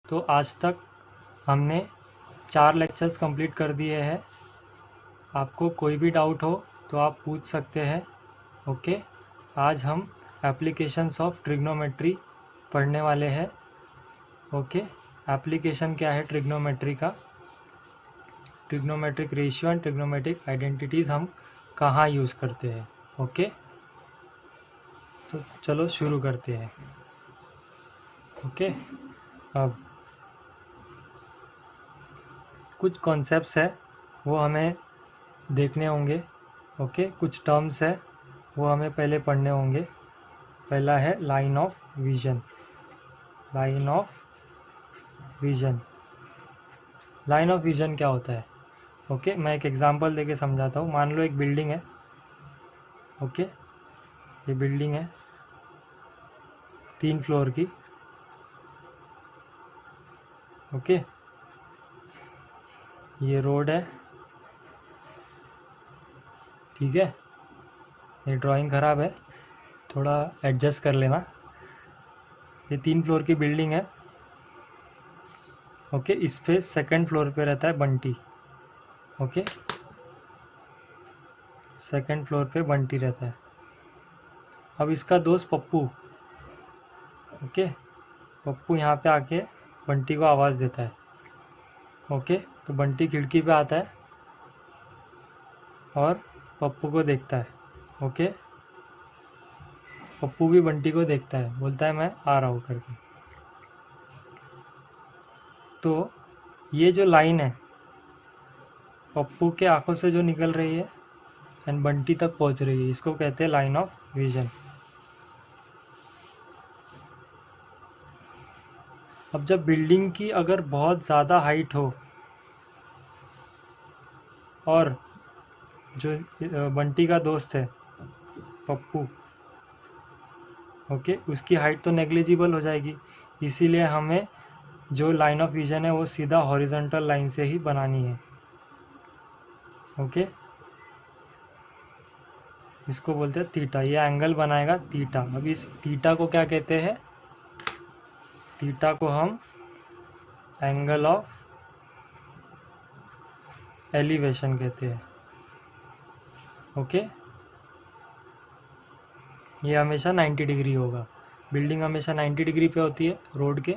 तो आज तक हमने 4 लेक्चर्स कंप्लीट कर दिए हैं। आपको कोई भी डाउट हो तो आप पूछ सकते हैं। ओके, आज हम एप्लीकेशंस ऑफ ट्रिग्नोमेट्री पढ़ने वाले हैं। ओके, एप्लीकेशन क्या है ट्रिग्नोमेट्री का, trigonometric ratio and trigonometric identities हम कहाँ यूज़ करते हैं। ओके, तो चलो शुरू करते हैं। ओके, अब कुछ कॉन्सेप्ट्स है वो हमें देखने होंगे। ओके, कुछ टर्म्स है वो हमें पहले पढ़ने होंगे। पहला है line of vision. Line of vision, line of vision क्या होता है? ओके, मैं एक एग्जांपल देके समझाता हूँ। मान लो एक बिल्डिंग है। ओके, ये बिल्डिंग है 3 फ्लोर की। ओके, ये रोड है। ठीक है, ये ड्राइंग ख़राब है, थोड़ा एडजस्ट कर लेना। ये 3 फ्लोर की बिल्डिंग है। ओके, इस पे सेकंड फ्लोर पे रहता है बंटी। ओके, सेकंड फ्लोर पे बंटी रहता है। अब इसका दोस्त पप्पू, ओके, पप्पू यहाँ पे आके बंटी को आवाज़ देता है। ओके, तो बंटी खिड़की पे आता है और पप्पू को देखता है। ओके, पप्पू भी बंटी को देखता है, बोलता है मैं आ रहा हूँ करके। तो ये जो लाइन है पप्पू के आंखों से जो निकल रही है एंड बंटी तक पहुँच रही है, इसको कहते हैं लाइन ऑफ विजन। अब जब बिल्डिंग की अगर बहुत ज़्यादा हाइट हो और जो बंटी का दोस्त है पप्पू, ओके, उसकी हाइट तो नेग्लिजिबल हो जाएगी। इसीलिए हमें जो लाइन ऑफ विजन है वो सीधा हॉरिजॉन्टल लाइन से ही बनानी है। ओके, इसको बोलते हैं थीटा। ये एंगल बनाएगा थीटा। अब इस थीटा को क्या कहते हैं? थीटा को हम एंगल ऑफ एलिवेशन कहते हैं। ओके, ये हमेशा 90 डिग्री होगा। बिल्डिंग हमेशा 90 डिग्री पे होती है रोड के,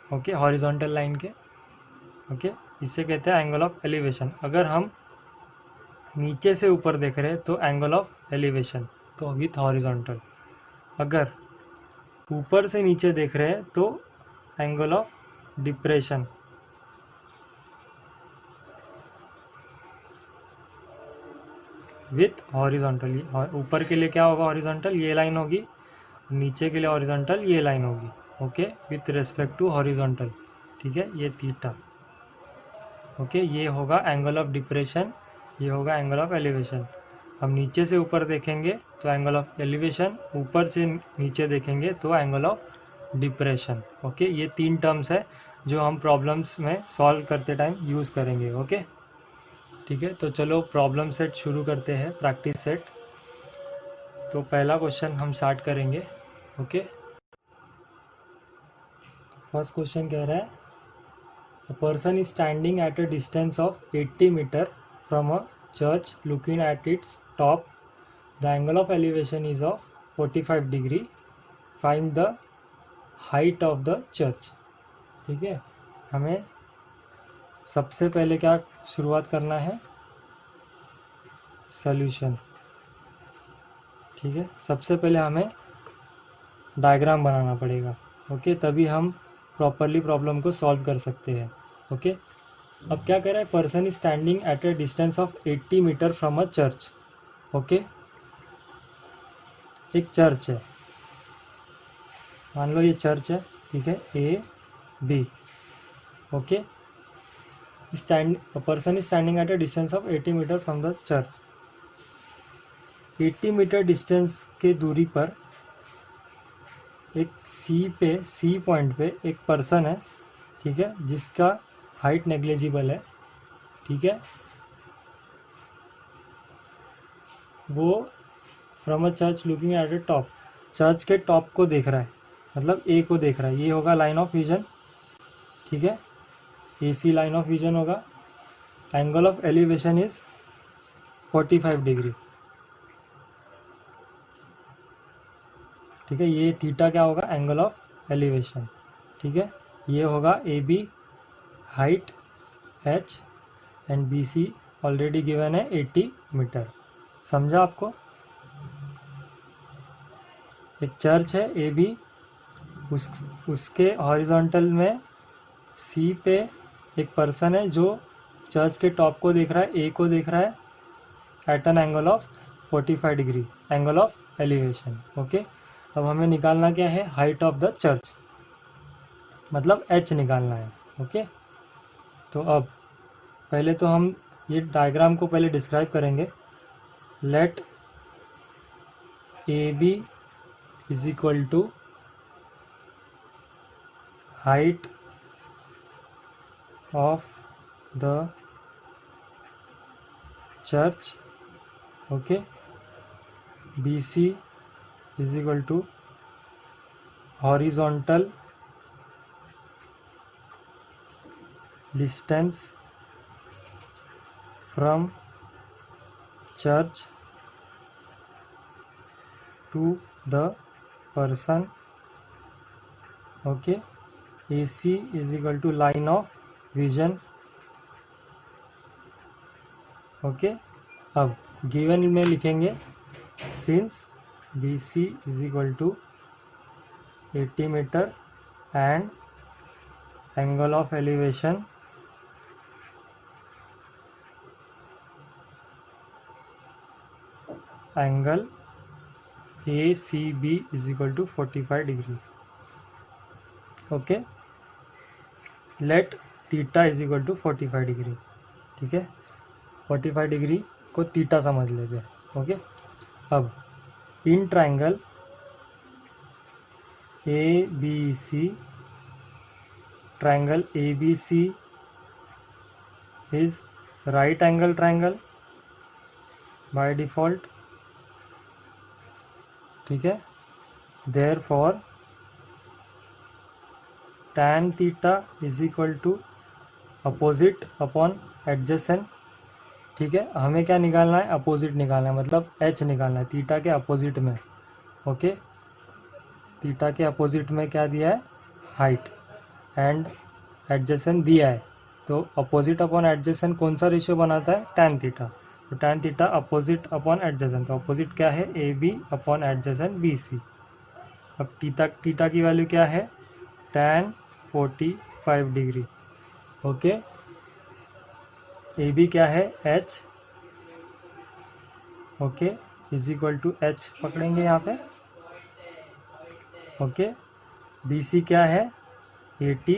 ओके, हॉरिजॉन्टल लाइन के। ओके, इसे कहते हैं एंगल ऑफ एलिवेशन। अगर हम नीचे से ऊपर देख रहे हैं तो एंगल ऑफ एलिवेशन, तो विथ हॉरिजॉन्टल। अगर ऊपर से नीचे देख रहे हैं तो angle of depression. With horizontal. ऊपर के लिए क्या होगा? हॉरिजॉन्टल ये लाइन होगी, नीचे के लिए हॉरिजॉन्टल ये लाइन होगी। Okay, with respect to horizontal. ठीक है, ये थीटा। ओके, ये होगा एंगल ऑफ डिप्रेशन, ये होगा एंगल ऑफ एलिवेशन। हम नीचे से ऊपर देखेंगे तो एंगल ऑफ एलिवेशन, ऊपर से नीचे देखेंगे तो एंगल ऑफ डिप्रेशन। ओके, ये 3 टर्म्स है जो हम प्रॉब्लम्स में सॉल्व करते टाइम यूज़ करेंगे। ओके, ठीक है, तो चलो प्रॉब्लम सेट शुरू करते हैं, प्रैक्टिस सेट। तो पहला क्वेश्चन हम स्टार्ट करेंगे। ओके, फर्स्ट क्वेश्चन कह रहा है a person is standing at a distance of 80 meter from a church looking at its top. The angle of elevation is of 45 degree. Find the height of the church. ठीक है, हमें सबसे पहले क्या शुरुआत करना है? सॉल्यूशन। ठीक है, सबसे पहले हमें डायग्राम बनाना पड़ेगा। ओके, तभी हम प्रॉपरली प्रॉब्लम को सॉल्व कर सकते हैं। ओके, अब क्या कह रहा है? Person is standing at a distance of 80 metre from a church. Okay, एक चर्च है, मान लो ये चर्च है। ठीक है, A B. Okay, person is standing at a distance of 80 metre from the church. 80 metre distance के दूरी पर एक सी पॉइंट पे एक पर्सन है। ठीक है, जिसका हाइट नेग्लिजिबल है। ठीक है, वो from a church looking at A top, church के टॉप को देख रहा है, मतलब ए को देख रहा है। ये होगा लाइन ऑफ विजन। ठीक है, AC लाइन ऑफ विजन होगा, angle of elevation is 45 degree, ठीक है। ये थीटा क्या होगा, एंगल ऑफ एलिवेशन, ठीक है। ये होगा AB height H and BC already given है 80 मीटर। समझा आपको? एक चर्च है AB, उसके हॉरिजॉन्टल में C पे एक पर्सन है जो चर्च के टॉप को देख रहा है, A को देख रहा है at an angle of 45 degree, angle of elevation, okay. अब हमें निकालना क्या है, हाइट ऑफ द चर्च, मतलब H निकालना है, ओके। तो अब पहले तो हम ये डायग्राम को पहले डिस्क्राइब करेंगे। Let AB is equal to height of the church, okay. BC is equal to horizontal distance from church to the person, okay. AC is equal to line of vision, okay. अब given में लिखेंगे since BC is equal to 80 metre and angle of elevation angle ACB is equal to 45 degree, okay. Let theta is equal to 45 degree, ठीक है। 45 degree को theta समझ लेते हैं, okay. अब in triangle ABC, triangle ABC is right angle triangle by default, ठीक है। Therefore tan theta is equal to opposite upon adjacent, ठीक है। हमें क्या निकालना है, अपोजिट निकालना है, मतलब H निकालना है थीटा के अपोजिट में, ओके। थीटा के अपोजिट में क्या दिया है, हाइट एंड एडजेसेंट दिया है, तो अपोजिट अपॉन एडजेसेंट कौन सा रेशियो बनाता है, tan थीटा। तो tan theta opposite upon adjacent, तो अपोजिट क्या है, AB अपॉन एडजेसेंट BC। अब थीटा की वैल्यू क्या है, tan 45 डिग्री, ओके। AB क्या है, H, okay, is equal to H पकड़ेंगे यहाँ पे, ओके। BC क्या है, 80,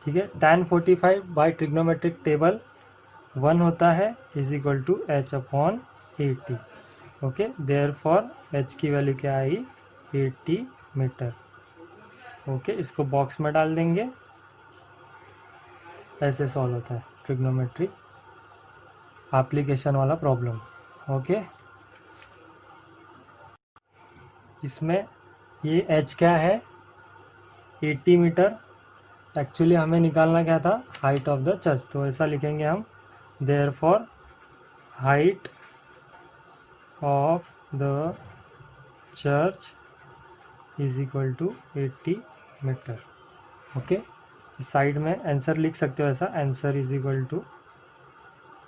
ठीक है। tan 45 बाय ट्रिग्नोमेट्रिक टेबल 1 होता है, is equal to H upon 80, okay. Therefore H की वैल्यू क्या आई, 80 मीटर, ओके। इसको बॉक्स में डाल देंगे, ऐसे सॉल्व होता है ट्रिग्नोमेट्री एप्लीकेशन वाला प्रॉब्लम, ओके। इसमें ये H क्या है, 80 मीटर, एक्चुअली हमें निकालना क्या था, हाइट ऑफ द चर्च, तो ऐसा लिखेंगे हम, therefore height of the church is equal to 80 metre, okay. Side में आंसर लिख सकते हो ऐसा, answer is equal to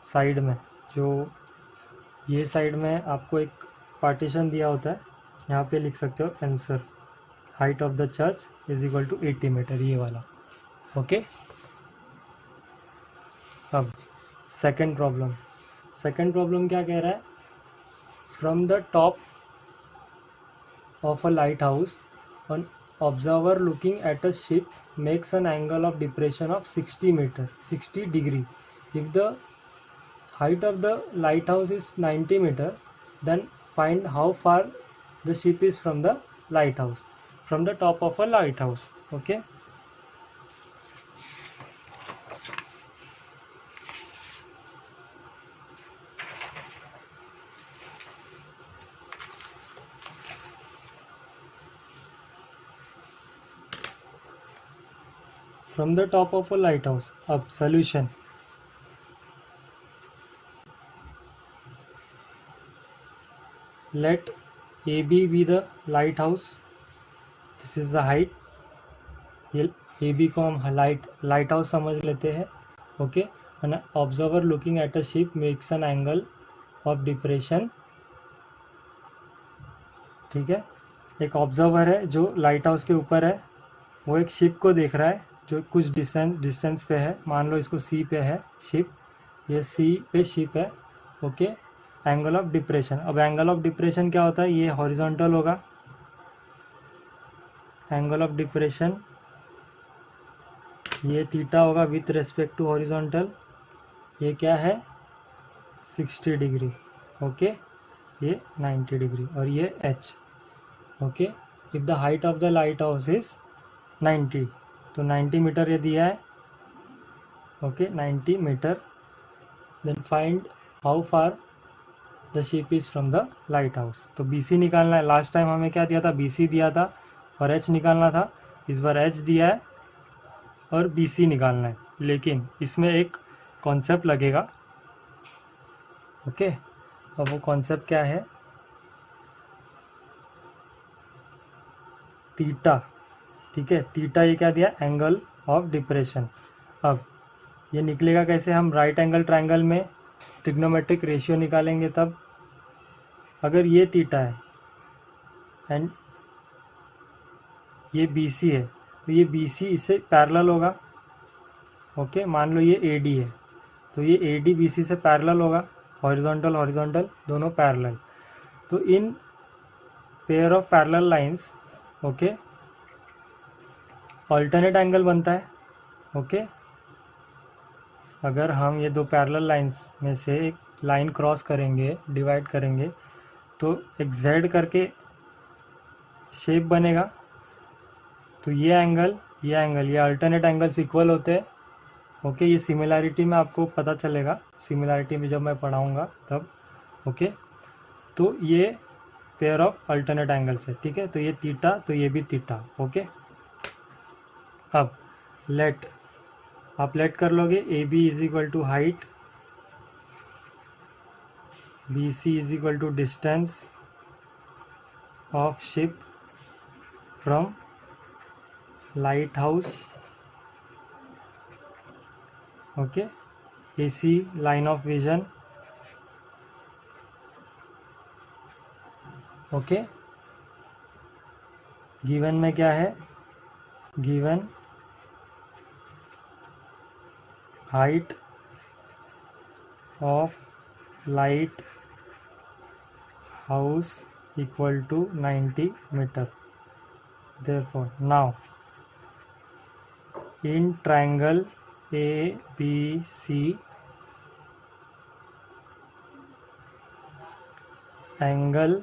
side में, जो ये साइड में आपको एक पार्टीशन दिया होता है, यहाँ पे लिख सकते हो answer, height of the church is equal to 80 metre, ये वाला, ओके। अब सेकंड प्रॉब्लम क्या कह रहा है, from the top of a light house an observer looking at a ship makes an angle of depression of 60 degree. If the height of the lighthouse is 90 meter, then find how far the ship is from the lighthouse, from the top of a lighthouse, okay. From the top of a light house. अब solution, let AB be the lighthouse. This is the height. ये AB को हम light house समझ लेते हैं. Okay. An observer looking at a ship makes an angle of depression. ठीक है. एक ऑब्जर्वर है जो लाइट हाउस के ऊपर है, वो एक शिप को देख रहा है जो कुछ डिस्टेंस पे है. मान लो इसको सी पे है शिप, ये सी पे शिप है. ओके. Angle of depression. अब एंगल ऑफ डिप्रेशन क्या होता है, ये हॉरिजॉन्टल होगा. एंगल ऑफ डिप्रेशन ये थीटा होगा विथ रेस्पेक्ट टू हॉरिजॉन्टल. ये क्या है 60 डिग्री. ओके. ये 90 डिग्री और ये H. Okay. If the height of the lighthouse is 90, तो 90 मीटर ये दिया है. Okay. 90 metre. Then find how far the ship is from the lighthouse. तो BC निकालना है. लास्ट टाइम हमें क्या दिया था, BC दिया था और H निकालना था. इस बार H दिया है और BC निकालना है. लेकिन इसमें एक कॉन्सेप्ट लगेगा. ओके. अब वो कॉन्सेप्ट क्या है, थीटा. ठीक है. थीटा ये क्या दिया, एंगल ऑफ डिप्रेशन. अब ये निकलेगा कैसे, हम राइट एंगल ट्रायंगल में ट्रिग्नोमेट्रिक रेशियो निकालेंगे. तब अगर ये थीटा है एंड ये BC है, तो ये BC इससे पैरेलल होगा. ओके. मान लो ये AD है, तो ये AD BC से पैरेलल होगा. हॉरिजॉन्टल हॉरिजॉन्टल दोनों पैरेलल. तो in pair of parallel lines, okay, alternate angle बनता है. ओके. अगर हम ये दो पैरेलल लाइंस में से एक लाइन क्रॉस करेंगे, डिवाइड करेंगे, तो एक Z करके शेप बनेगा. तो ये एंगल ये अल्टरनेट एंगल्स इक्वल होते हैं. ओके. ये सिमिलैरिटी में आपको पता चलेगा, सिमिलैरिटी में जब मैं पढ़ाऊँगा तब. ओके. तो ये पेयर ऑफ अल्टरनेट एंगल्स है. ठीक है. तो ये थीटा, तो ये भी थीटा. ओके. अब आप लेट कर लोगे. AB is equal to height, BC is equal to distance of ship from lighthouse. Okay. AC line of vision. Okay. Given में क्या है, given height of lighthouse equal to 90 metre. Therefore, now in triangle ABC, angle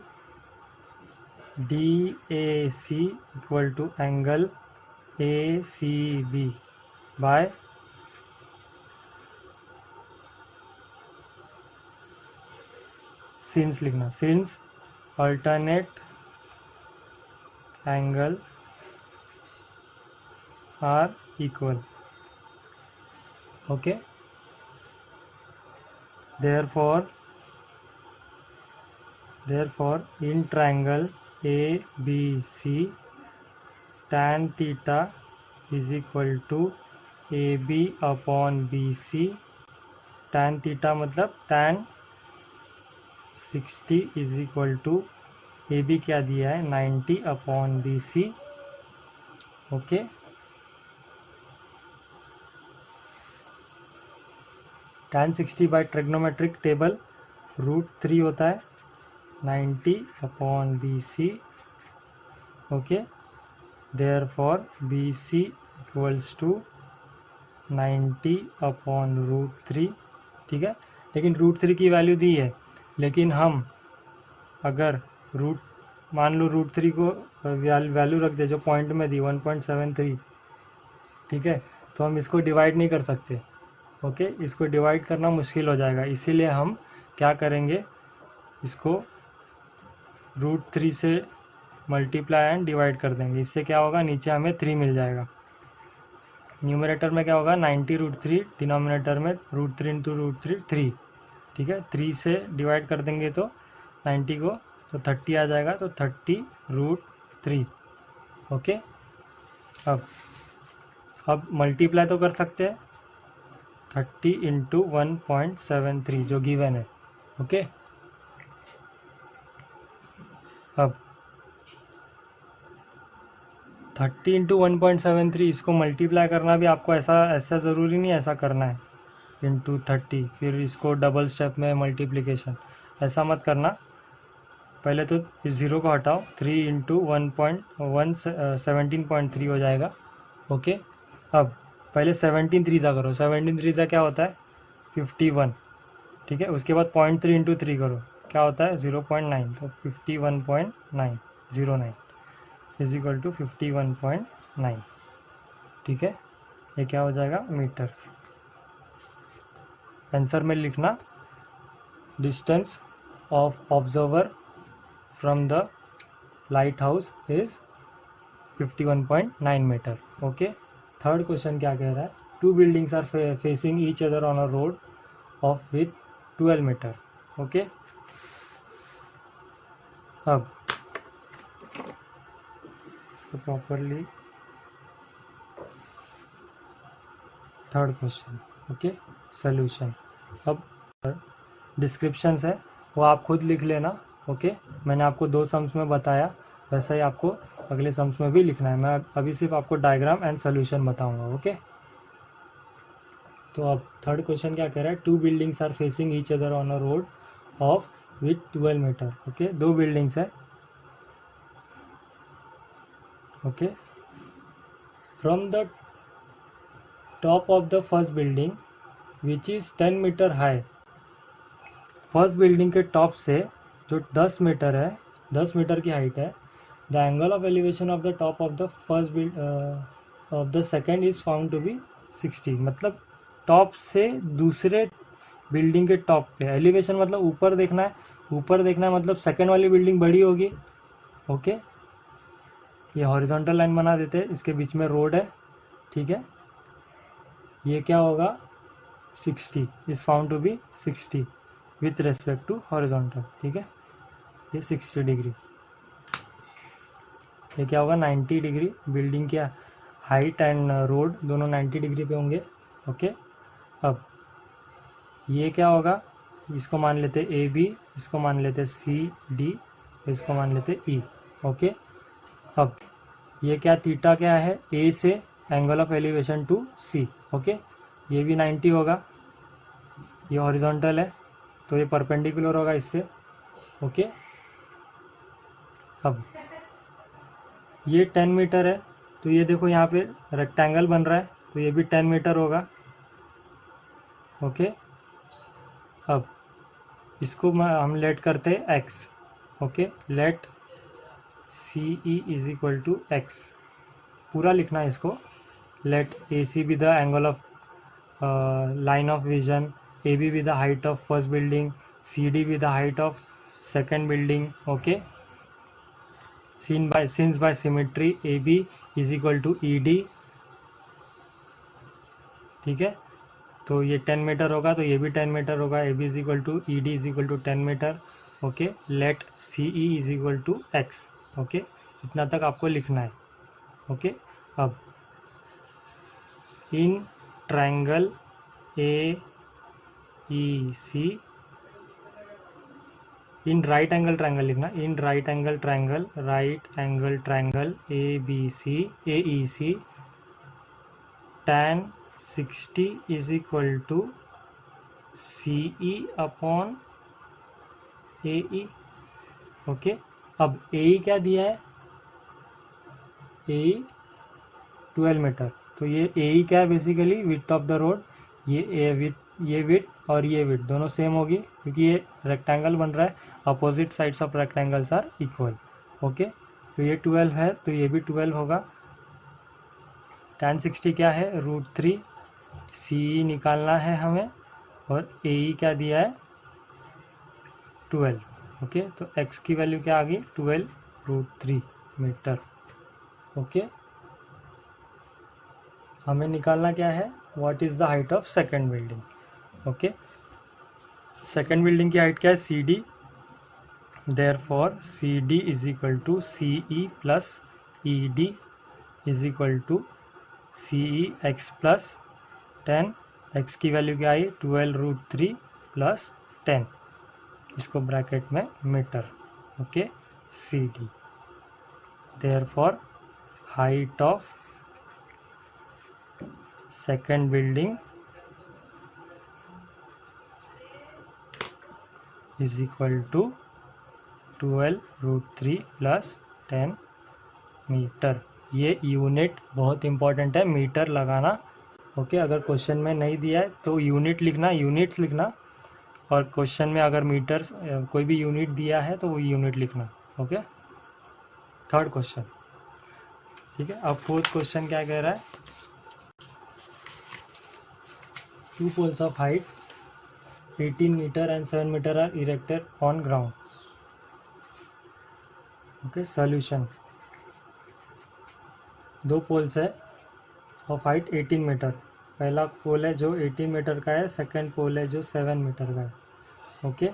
DAC equal to angle ACB by since लिखना, since alternate angle are equal. Okay. Therefore in triangle ABC, tan theta is equal to AB upon BC. tan theta मतलब tan 60 is equal to AB क्या दिया है 90 upon BC. Okay. tan 60 by trigonometric table √3 होता है 90 upon BC. Okay. Therefore BC equals to 90 upon √3. ठीक है. लेकिन √3 की वैल्यू दी है, लेकिन हम अगर मान लो √3 को वैल्यू रख दे जो पॉइंट में दी 1.73. ठीक है. तो हम इसको डिवाइड नहीं कर सकते. ओके. इसको डिवाइड करना मुश्किल हो जाएगा, इसीलिए हम क्या करेंगे, इसको √3 से मल्टीप्लाई एंड डिवाइड कर देंगे. इससे क्या होगा, नीचे हमें 3 मिल जाएगा. न्यूमरेटर में क्या होगा 90√3, डिनोमिनेटर में √3 इंटू √3 3, ठीक है। 3 से डिवाइड कर देंगे तो 90 को, तो 30 आ जाएगा, तो 30√3, ओके। अब मल्टीप्लाई तो कर सकते हैं 30 इंटू 1.73 जो गिवन है, ओके। अब 30 इंटू 1.73 इसको मल्टीप्लाई करना भी आपको ऐसा ज़रूरी नहीं ऐसा करना है इंटू 30 फिर इसको डबल स्टेप में मल्टीप्लिकेशन, ऐसा मत करना। पहले तो इस ज़ीरो को हटाओ, 3 इंटू 17.3 हो जाएगा, ओके। अब पहले 17 3 करो, 17 3 क्या होता है 51, ठीक है। उसके बाद 0.3 इंटू 3 करो, क्या होता है 0.9, तो 51.909 इज इक्वल टू 51.9, ठीक है। ये क्या हो जाएगा मीटर्स। आंसर में लिखना distance of observer from the lighthouse is 51.9 metre, okay. Third question क्या कह रहा है, 2 buildings are facing each other on a road of with 12 metre, okay. अब इसको properly third question, okay, solution. अब descriptions है वो आप खुद लिख लेना, ओके। मैंने आपको 2 सम्स में बताया, वैसा ही आपको अगले सम्स में भी लिखना है। मैं अभी सिर्फ आपको डायग्राम एंड सॉल्यूशन बताऊंगा, ओके। तो अब थर्ड क्वेश्चन क्या कह रहा है, 2 buildings are facing each other on a road of with 12 metre, okay. 2 buildings है, okay. From the top of the first building which is 10 metre high, first building के top से जो 10 मीटर है, 10 metre की हाइट है, the angle of elevation of the top of the first of the second is found to be 60, मतलब top से दूसरे building के टॉप पे, एलिवेशन मतलब ऊपर देखना है, ऊपर देखना है मतलब सेकेंड वाली बिल्डिंग बड़ी होगी, ओके। ये हॉरिजॉन्टल लाइन बना देते हैं, इसके बीच में रोड है, ठीक है। ये क्या होगा 60 is found to be 60 with respect to horizontal, ठीक है। ये 60 डिग्री, ये क्या होगा 90 डिग्री, बिल्डिंग की हाइट एंड रोड दोनों 90 डिग्री पे होंगे, ओके। अब ये क्या होगा, इसको मान लेते ए बी, इसको मान लेते सी डी, इसको मान लेते ई, ओके। अब ये क्या थीटा क्या है, ए से angle of elevation to C, okay. ये भी 90 होगा, ये हॉरिजॉन्टल है तो ये परपेंडिकुलर होगा इससे, ओके। अब ये 10 मीटर है, तो ये देखो यहाँ पे रेक्टेंगल बन रहा है, तो ये भी 10 मीटर होगा, ओके। अब इसको हम लेट करते हैं x, okay. Let C E is equal to x, पूरा लिखना है इसको। Let A C be the angle of line of vision, A B be the height of first building, C D be the height of second building, okay. since by symmetry AB is equal to ED, ठीक है। तो ये 10 metre होगा, तो ये भी 10 metre होगा, AB is equal to ED is equal to 10 metre, okay. Let CE is equal to X, okay. इतना तक आपको लिखना है, ओके। अब in triangle AEC, in right angle triangle लिखना, in right angle triangle ABC AEC tan 60 is equal to CE upon AE, okay. अब AE क्या दिया है, AE 12 मीटर, तो ये AE क्या है basically width of the road, ये विड्थ और ये विड्थ दोनों सेम होगी क्योंकि ये रेक्टेंगल बन रहा है, opposite sides of rectangles are equal, okay. तो ये 12 है तो ये भी 12 होगा। tan 60 क्या है √3, CE निकालना है हमें, और AE क्या दिया है 12, ओके। तो x की वैल्यू क्या आ गई 12 √3 मीटर, ओके। हमें निकालना क्या है, what is the height of second building. Okay, second building की हाइट क्या है, C D. Therefore C D is equal to C E plus E D is equal to C E x plus 10, x की value क्या आई 12√3 plus 10, इसको bracket में metre. Okay, C D. Therefore height of second building is equal to 12√3 plus 10 metre. ये unit बहुत important है, metre लगाना। Okay, अगर क्वेश्चन में नहीं दिया है तो यूनिट लिखना, यूनिट्स लिखना, और क्वेश्चन में अगर मीटर्स कोई भी यूनिट दिया है तो वो यूनिट लिखना। Okay, third question. ठीक है, अब फोर्थ क्वेश्चन क्या कह रहा है, 2 poles of height 18 meter and 7 meter are erected on ground. Okay, solution. 2 poles है ऑफ हाइट 18 मीटर। पहला पोल है जो 18 मीटर का है, सेकंड पोल है जो 7 मीटर का है। Okay,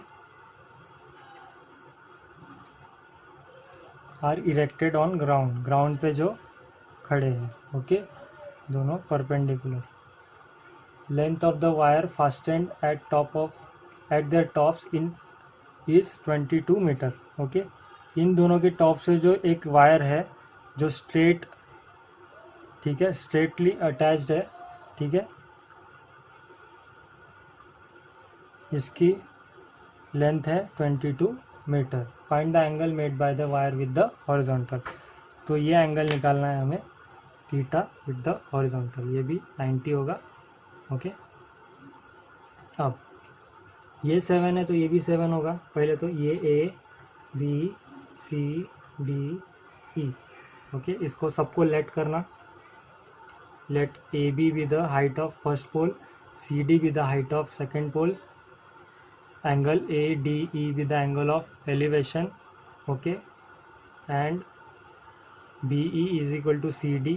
are erected on ground, ground पे जो खड़े हैं। ओके, दोनों perpendicular. Length of the wire fastened at their tops in is 22 metre. Okay, इन दोनों के टॉप से जो एक वायर है जो स्ट्रेट, ठीक है, स्ट्रेटली अटैच्ड है, ठीक है, इसकी लेंथ है 22 metre. Find the angle made by the wire with the horizontal. तो ये एंगल निकालना है हमें, थीटा विद द हॉरिजॉन्टल, ये भी 90 होगा। ओके, अब ये 7 है तो ये भी 7 होगा। पहले तो ये A B C D E. Okay, इसको सबको लेट करना, let AB be the height of first pole, CD be the height of second pole, angle ADE be the angle of elevation, okay, and BE is equal to CD,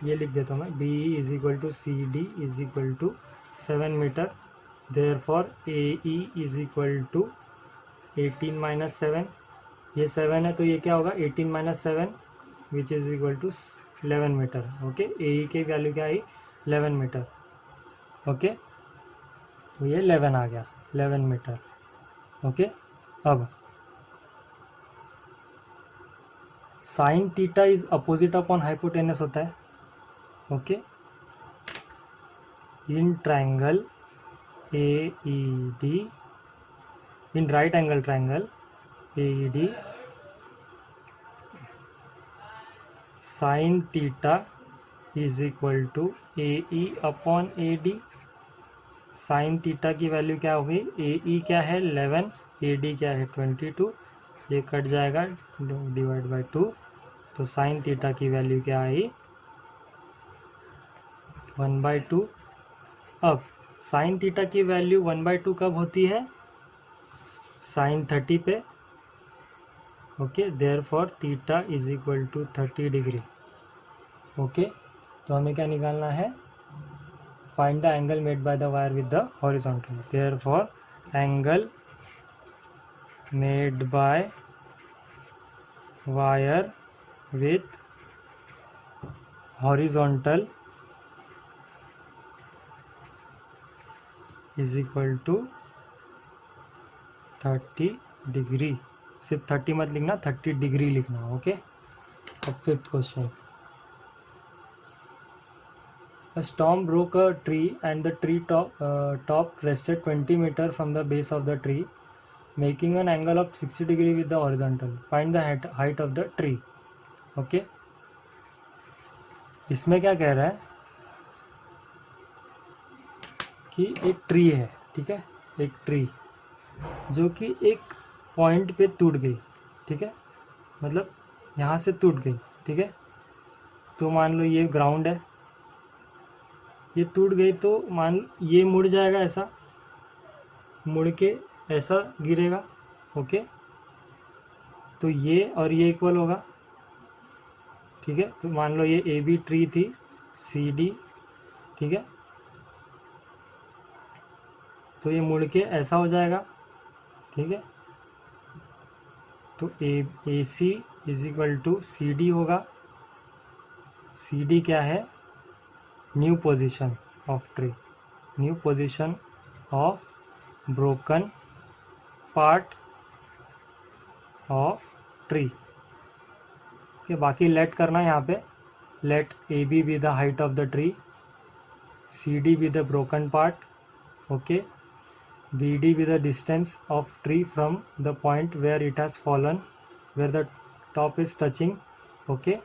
ये लिख देता हूँ मैं, BE is equal to CD is equal to 7 metre. therefore AE is equal to 18 minus 7, ये 7 है तो ये क्या होगा 18 minus 7 which is equal to 11 metre. Okay, A की वैल्यू क्या आई 11 मीटर। ओके, तो ये 11 आ गया, 11 मीटर। ओके, अब sine theta is opposite upon hypotenuse होता है। Okay, in triangle A E D, in right angle triangle A E D, sine theta is equal to A E upon A D. Sine theta की value क्या होगी, ए ई क्या है 11, A D क्या है 22, ये कट जाएगा डिवाइड बाय 2, तो साइन थीटा की वैल्यू क्या आई 1/2। अब साइन थीटा की वैल्यू 1/2 कब होती है, साइन 30 पे। Okay, therefore theta is equal to 30 degree. Okay, तो हमें क्या निकालना है, find the angle made by the wire with the horizontal. Therefore angle made by wire with horizontal is equal to 30 degree. सिर्फ 30 मत लिखना, 30 डिग्री लिखना। ओके, अब fifth question. A storm broke a tree and the tree top rested 20 meter from the base of the tree, making an angle of 60 degree with the horizontal. Find the height of the tree. Okay, इसमें क्या कह रहा है कि एक tree है, ठीक है, एक ट्री जो कि एक पॉइंट पे टूट गई, ठीक है, मतलब यहाँ से टूट गई, ठीक है। तो मान लो ये ग्राउंड है, ये टूट गई तो मान ये मुड़ जाएगा, ऐसा मुड़ के ऐसा गिरेगा। ओके, तो ये और ये इक्वल होगा, ठीक है। तो मान लो ये ए बी ट्री थी, CD, ठीक है। तो ये मुड़ के ऐसा हो जाएगा, ठीक है। तो AC is equal to CD होगा। CD क्या है, new position of tree, new position of broken part of tree. Okay, बाकी लेट करना है यहाँ पे, let AB be the height of the tree, CD be the broken part, okay, BD be the distance of tree from the point where it has fallen, where the top is touching, okay,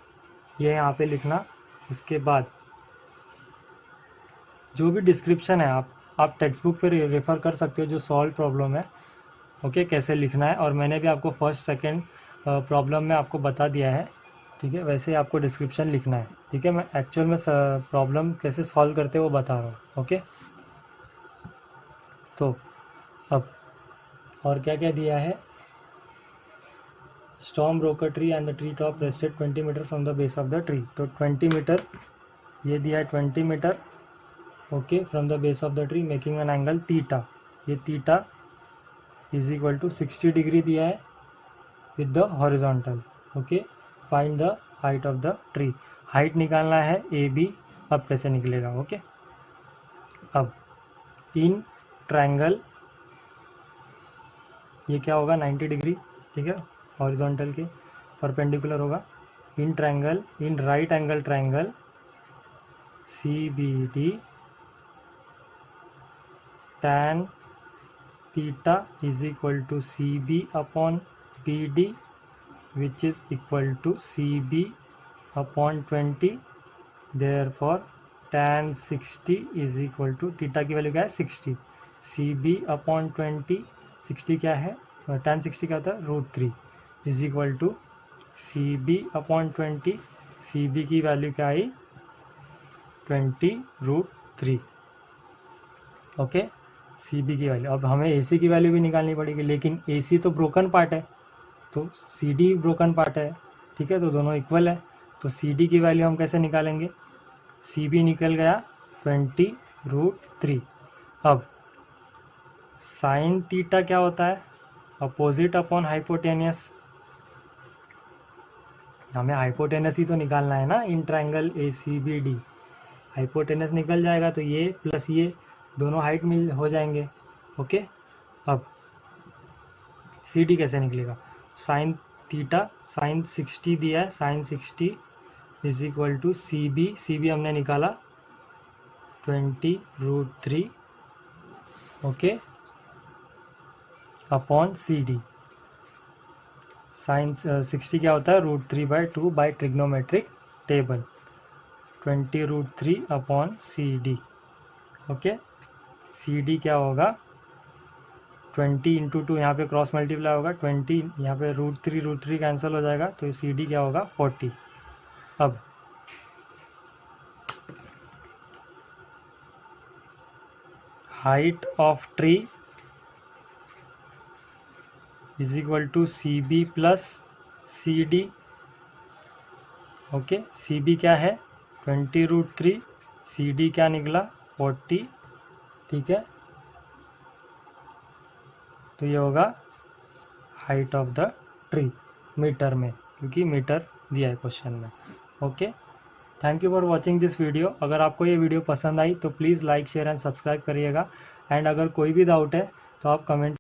ये यहाँ पे लिखना। उसके बाद जो भी description है आप टेक्स्ट बुक पे रेफ़र कर सकते हो, जो सॉल्व प्रॉब्लम है, ओके, कैसे लिखना है। और मैंने भी आपको फर्स्ट सेकंड प्रॉब्लम में आपको बता दिया है, ठीक है। वैसे ही आपको डिस्क्रिप्शन लिखना है, ठीक है। मैं एक्चुअल में प्रॉब्लम कैसे सॉल्व करते हैं वो बता रहा हूँ, ओके। तो अब और क्या क्या दिया है, storm broke a tree and the tree top rested 20 metre from the base of the tree. तो 20 मीटर ये दिया है, 20 metre, okay, from the base of the tree making an angle theta. ये theta is equal to 60 degree दिया है with the horizontal, okay. Find the height of the tree, height निकालना है AB। अब कैसे निकलेगा, ओके। अब इन ट्रायंगल ये क्या होगा, 90 डिग्री, ठीक है, हॉरिजॉन्टल के परपेंडिकुलर होगा। In triangle, in right angle triangle CBD tan theta is equal to CB upon BD, which is equal to CB upon 20. Therefore tan 60 is equal to, theta की value क्या है 60, CB upon 20, 60 क्या है, tan 60 क्या होता है √3 is equal to CB upon 20, CB की value क्या आई 20√3, ओके। CB की वैल्यू, अब हमें AC की वैल्यू भी निकालनी पड़ेगी, लेकिन AC तो ब्रोकन पार्ट है, तो CD ब्रोकन पार्ट है, ठीक है, तो दोनों इक्वल है। तो CD की वैल्यू हम कैसे निकालेंगे, CB निकल गया 20√3। अब साइन थीटा क्या होता है, अपोजिट अपॉन हाइपोटेनियस। हमें हाइपोटेनस ही तो निकालना है ना, इन ट्रायंगल ACBD। हाइपोटेनस निकल जाएगा तो ये प्लस ये दोनों हाइट मिल हो जाएंगे, ओके। अब CD कैसे निकलेगा, साइन थीटा, साइन 60 दिया है, sine 60 is equal to CB हमने निकाला 20√3, ओके, अपॉन CD। साइन 60 क्या होता है √3/2 by trigonometric table, 20√3 upon CD, okay. CD क्या होगा 20 इंटू 2, यहाँ पे क्रॉस मल्टीप्लाई होगा, 20 यहाँ पे √3 कैंसिल हो जाएगा, तो CD क्या होगा 40। अब height of tree is equal to CB plus CD, okay. CB क्या है 20√3, CD क्या निकला 40, ठीक है। तो ये होगा height of the tree metre में, क्योंकि मीटर दिया है क्वेश्चन में, okay. Thank you for watching this video. अगर आपको ये वीडियो पसंद आई तो please like share and subscribe करिएगा। एंड अगर कोई भी डाउट है तो आप कमेंट